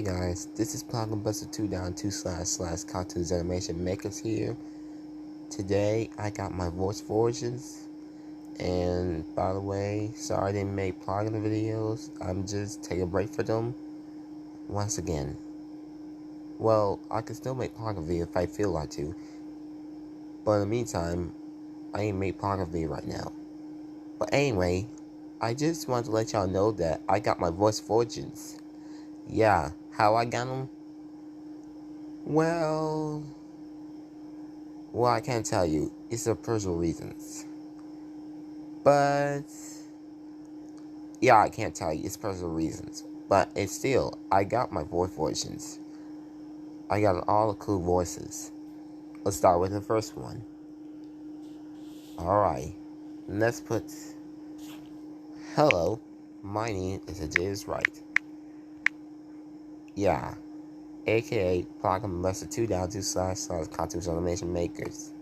guys, this is Buster 2 down 2 / cartoons animation makers here. Today I got my VoiceForges, and by the way, sorry I didn't make plugin videos. I'm just taking a break for them. Once again, well, I can still make plugin videos if I feel like to, but in the meantime, I ain't make plugin video right now. But anyway, I just wanted to let y'all know that I got my VoiceForges. Yeah, how I got them? Well, I can't tell you. It's for personal reasons. But, yeah, I can't tell you. It's personal reasons. But it's still, I got my VoiceForges. I got all the cool voices. Let's start with the first one. Alright. Let's put, hello, my name is Ajay's Right. Yeah. AKA Buster 2 down 2 / cartoons animation makers.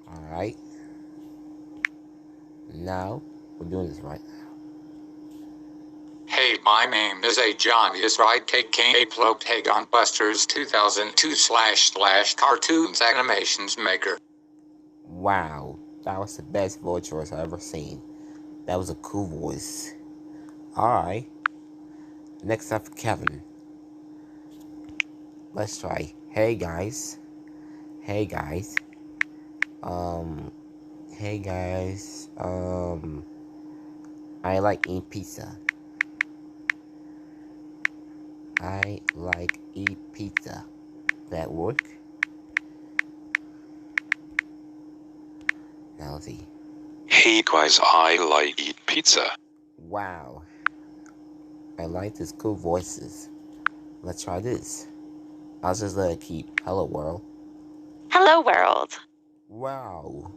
Alright. Now, we're doing this right now. Hey, my name is John is right KINE on Busters 2002 / cartoons animations maker. Wow, that was the best voice choice I've ever seen. That was a cool voice. Alright. Next up, Kevin. Let's try. Hey guys. Hey guys. Hey guys. I like eating pizza. I like eat pizza. That work? Now let's see. Hey guys, I like eat pizza. Wow. I like these cool voices. Let's try this. I'll just let it keep. Hello world. Hello world. Wow.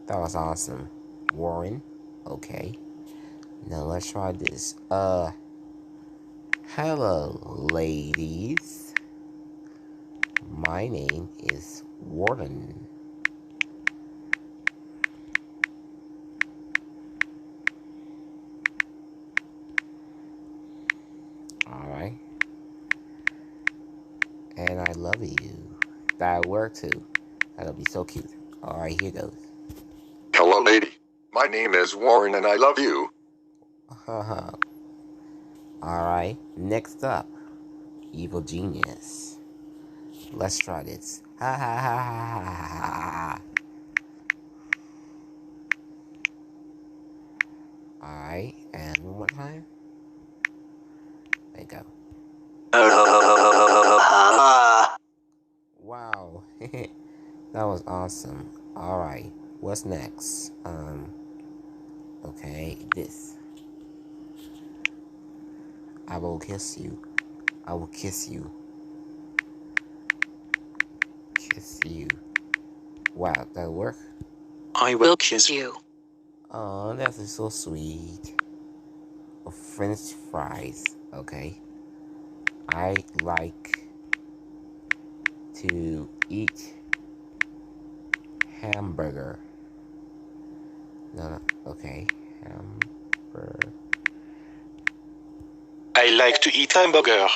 That was awesome. Warren. Okay. Now let's try this. Hello ladies. My name is Warren. Alright. And I love you. That'll work too. That'll be so cute. Alright, here goes. Hello lady. My name is Warren and I love you. Haha. Alright, next up. Evil Genius. Let's try this. Ha ha ha ha ha ha ha. Alright, and one more time. There you go. Wow. That was awesome. Alright, what's next? Okay, this. I will kiss you. I will kiss you. Kiss you. Wow, that'll work? I will kiss you. Oh, that's so sweet. French fries. Okay. I like to eat hamburger. No. Okay. Hamburger. I like to eat hamburger.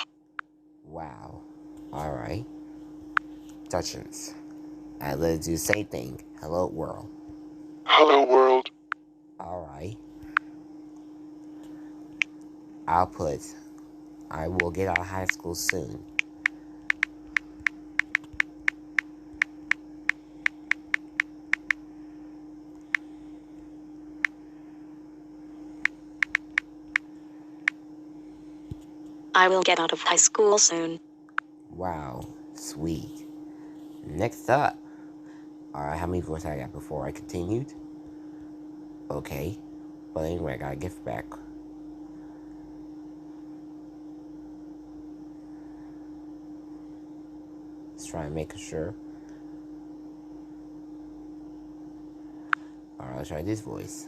Wow. Alright. Touchins. Let's do the same thing. Hello world. Hello world. Alright. I will get out of high school soon. I will get out of high school soon. Wow. Sweet. Next up. Alright, how many voices I got before I continued? Okay. But anyway, I gotta get back. Let's try and make sure. Alright, let's try this voice.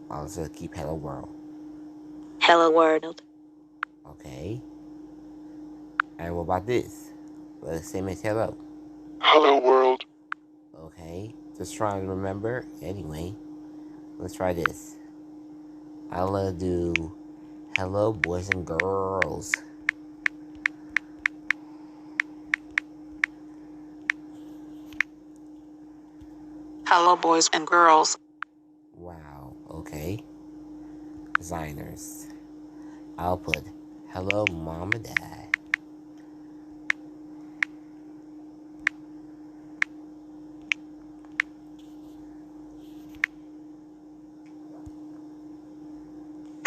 I'll just keep hello world. Hello world. Okay. And what about this? The same as hello. Hello world. Okay. Just trying to remember. Anyway, let's try this. I'll do hello boys and girls. Hello, boys and girls. Wow. Okay. Designers. I'll put hello mom and dad.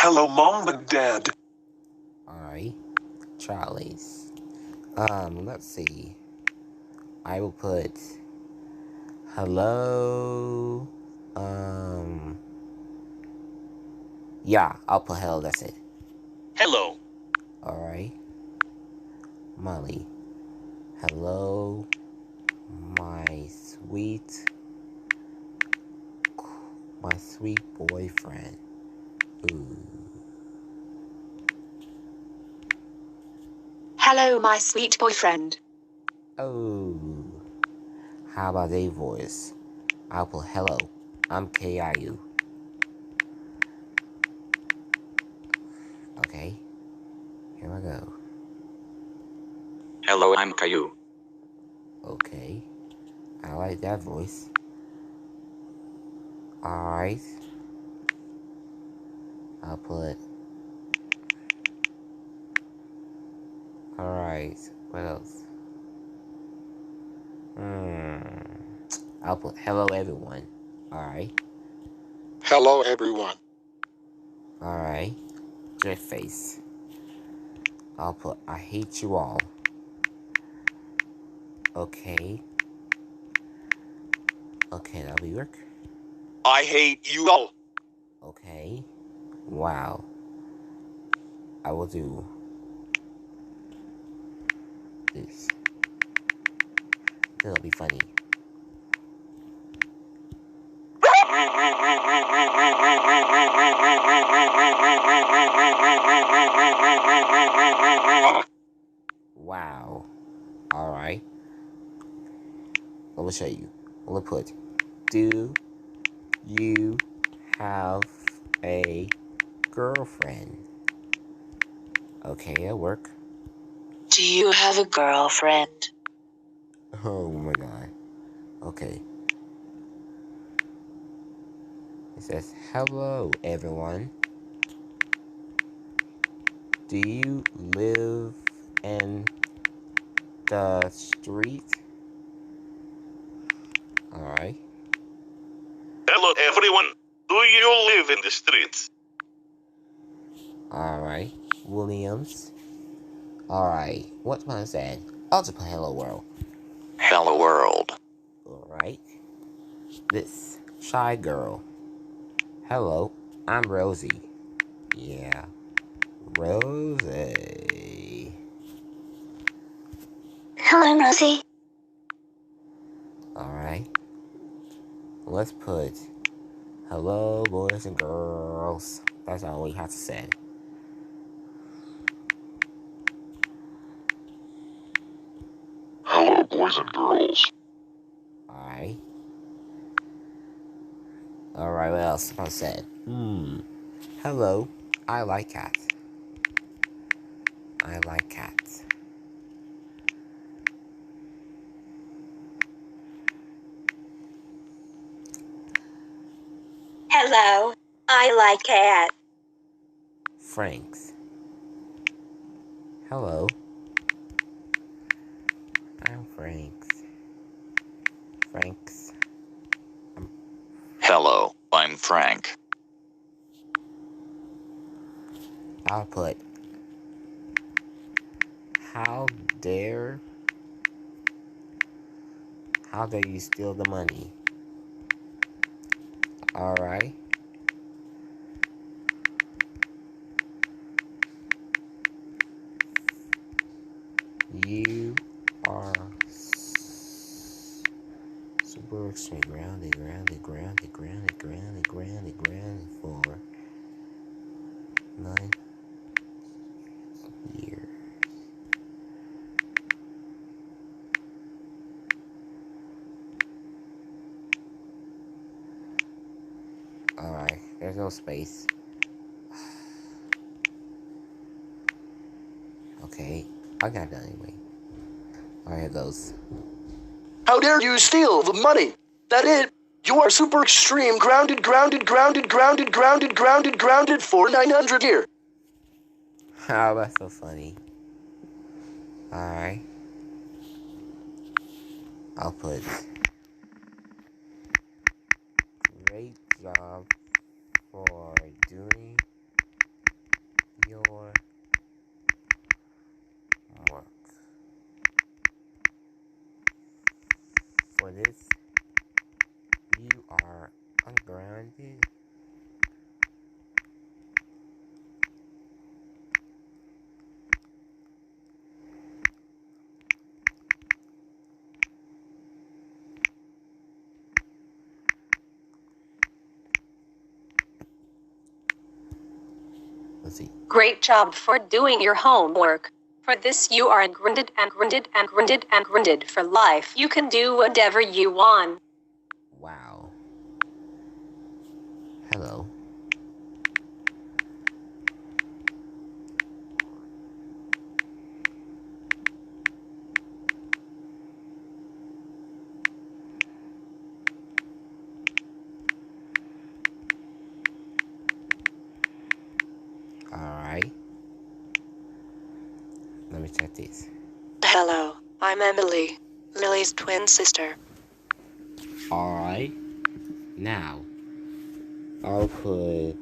Hello, Mom and Dad. Alright. Charlie's. Let's see. I will put hello. Yeah, I'll put hello, that's it. Hello. Alright. Molly. Hello, my sweet boyfriend. Ooh. Hello, my sweet boyfriend. Oh. How about a voice? I'll put hello. I'm KIU. Okay. Here I go. Hello, I'm Caillou. Okay. I like that voice. Alright. I'll put. Alright. What else? I'll put hello everyone. Alright. Hello everyone. Alright. Drift face. I'll put I hate you all. Okay. Okay, that'll work. I hate you all. Okay. Wow. I will do this. It'll be funny. Wow. Alright. Let me show you. Let me put. Do you have a girlfriend? Okay, it'll work. Do you have a girlfriend? Oh my god. Okay. It says, hello everyone. Do you live in the street? Alright. Hello, everyone. Do you live in the streets? Alright. Williams. Alright. What's my said? I'll just put hello world. Hello, world. Alright. This shy girl. Hello, I'm Rosie. Yeah. Rosie. Hello, Rosie. Alright. Let's put hello boys and girls. That's all we have to say. Hello boys and girls. Alright. Alright, what else I said? Hello, I like cats. I like cats. Hello, I like cat. Franks. Hello. I'm Franks. Franks. Hello, I'm Frank. I'll put how dare you steal the money? Alright. You are super extreme. Grounded for 9 years. Alright, there's no space. Okay, I got it anyway. Alright, here goes. How dare you steal the money? That it? You are super extreme grounded for 900 years. Oh, that's so funny. Alright. I'll put great job for doing your work. For this, you are ungrounded. Let's see. Great job for doing your homework. For this you are grounded for life. You can do whatever you want. Wow. Hello. Alright. Let me check this. Hello, I'm Emily, Lily's twin sister. Alright. Now, I'll put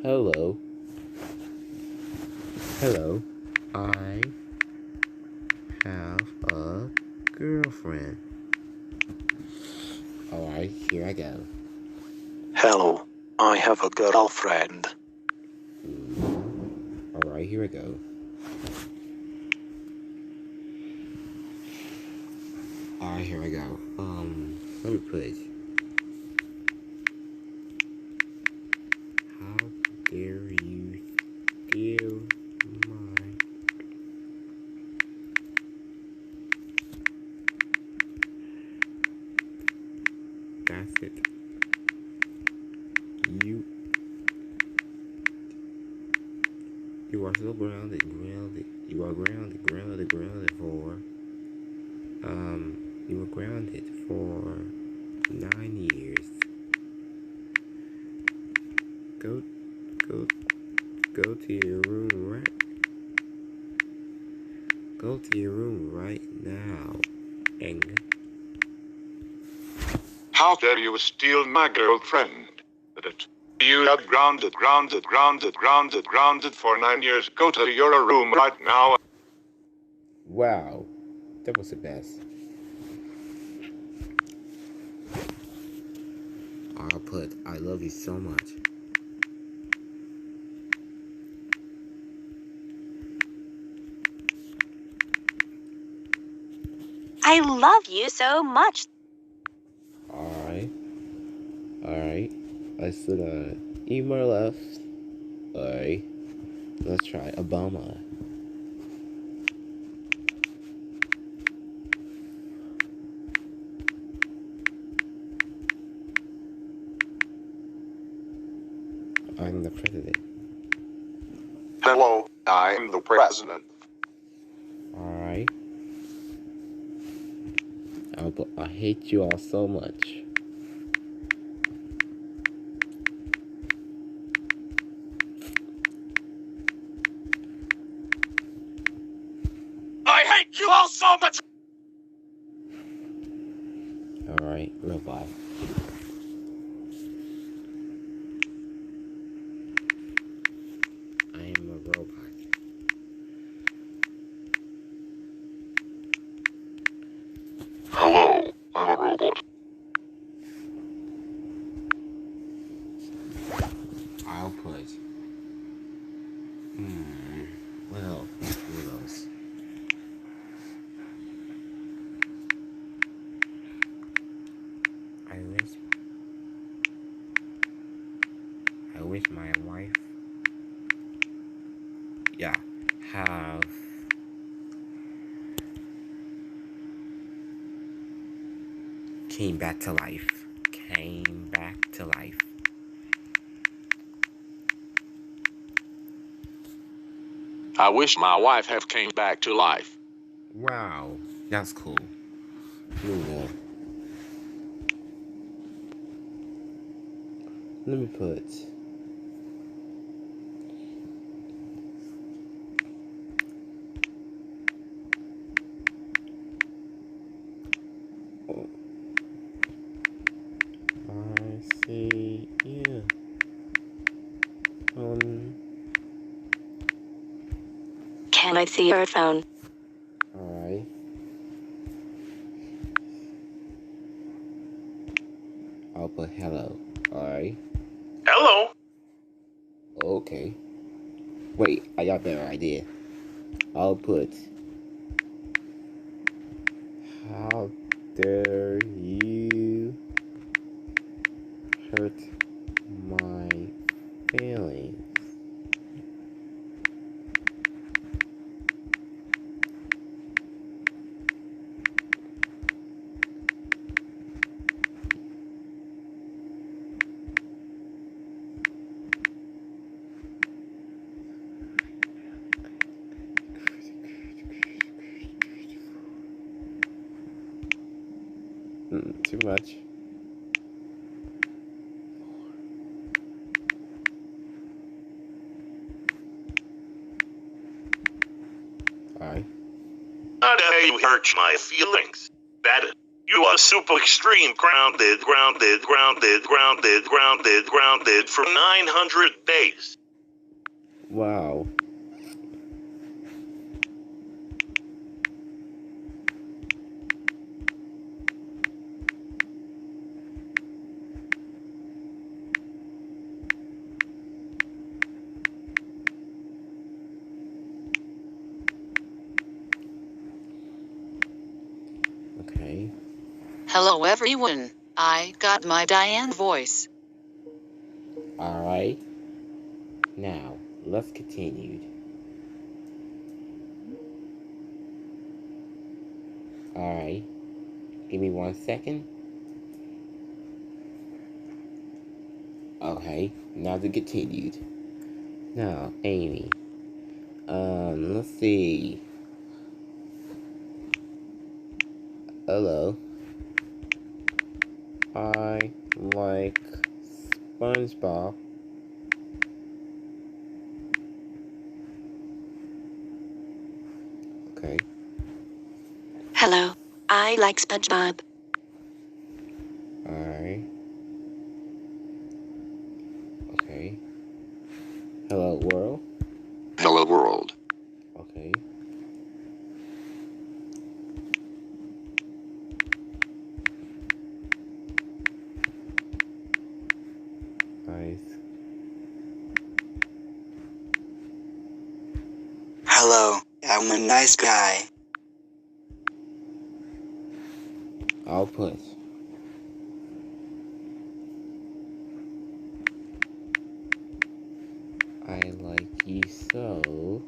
hello. Hello. I have a girlfriend. Alright, here I go. Hello, I have a girlfriend. Alright, here we go. Alright, here we go. Let me put it. How dare you steal my That's it. You are so grounded. You are grounded for, you were grounded for 9 years. Go to your room right now, Eng. How dare you steal my girlfriend? You are grounded for 9 years. Go to your room right now. Wow, that was the best. I'll put, I love you so much. I love you so much. Alright. I still got email left. Alright. Let's try Obama. I'm the president. Hello, I'm the president. Alright. I hate you all so much. I hate you all so much. Alright, robot. I am a robot. Hello, I'm a robot. I'll put. Well, who knows? I my wife, yeah, have came back to life. Came back to life. I wish my wife have came back to life. Wow, that's cool. Let me put I see you. Can I see your phone? Alright. I'll put hello. Alright. Hello. Okay. Wait, I got a better idea. I'll put how dare you hurt my feelings? Too much. Alright. How dare you hurt my feelings? That you are super extreme grounded for 900 days. Wow. Okay. Hello everyone. I got my Diane voice. Alright. Now, let's continue. Alright. Give me 1 second. Okay. Now to continued. Now, Amy. Let's see. Hello. I like SpongeBob. Okay. Hello. I like SpongeBob. Alright. Okay. Hello, world. Hello world. Okay. Nice. Hello, I'm a nice guy. Output. I like you so.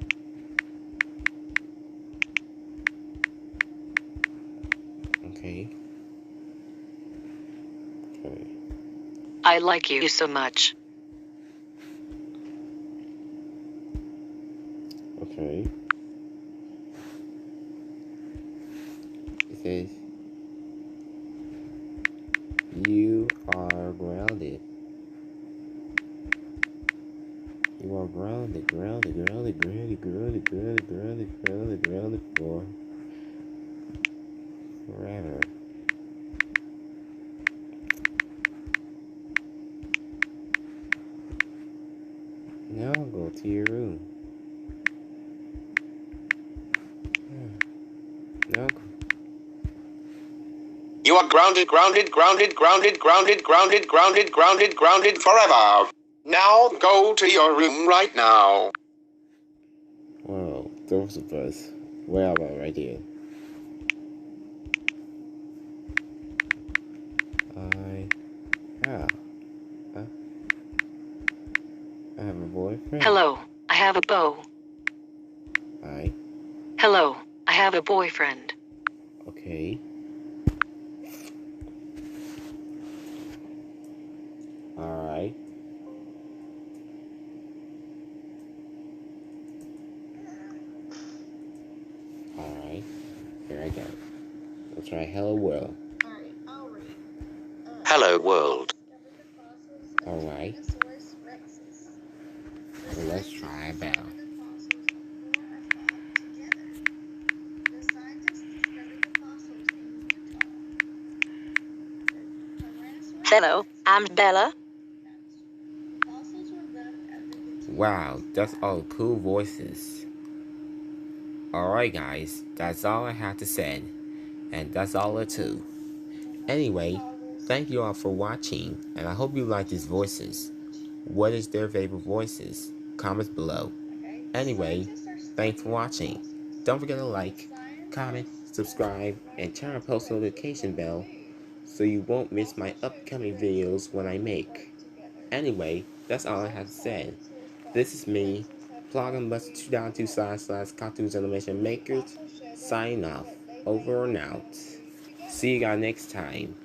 Okay. Okay. I like you so much. Okay. It says you are grounded. You are grounded for forever. Now go to your room. Now go. You are grounded forever. Now go to your room right now. Whoa, those of us. Way about right here. Hello, I have a bow. Alright. Hello, I have a boyfriend. Okay. Alright. Alright. Here I go. Let's try Hello World. Hello world. Alright. So let's try a bell. Hello, I'm Bella. Wow, that's all cool voices. Alright guys, that's all I have to say. And that's all it too. Anyway, thank you all for watching, and I hope you like these voices. What is their favorite voices? Comments below. Anyway, thanks for watching. Don't forget to like, comment, subscribe, and turn on post notification bell so you won't miss my upcoming videos when I make. Anyway, that's all I have to say. This is me, Plug-and-Buster2.2//Cartoons Animation Makers, signing off. Over and out. See you guys next time.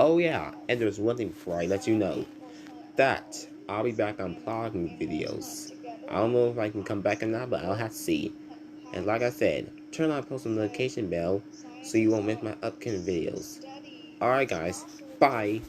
Oh yeah, and there's one thing before I let you know. That I'll be back on blogging videos. I don't know if I can come back or not, but I'll have to see. And like I said, turn on post notification bell so you won't miss my upcoming videos. Alright guys, bye.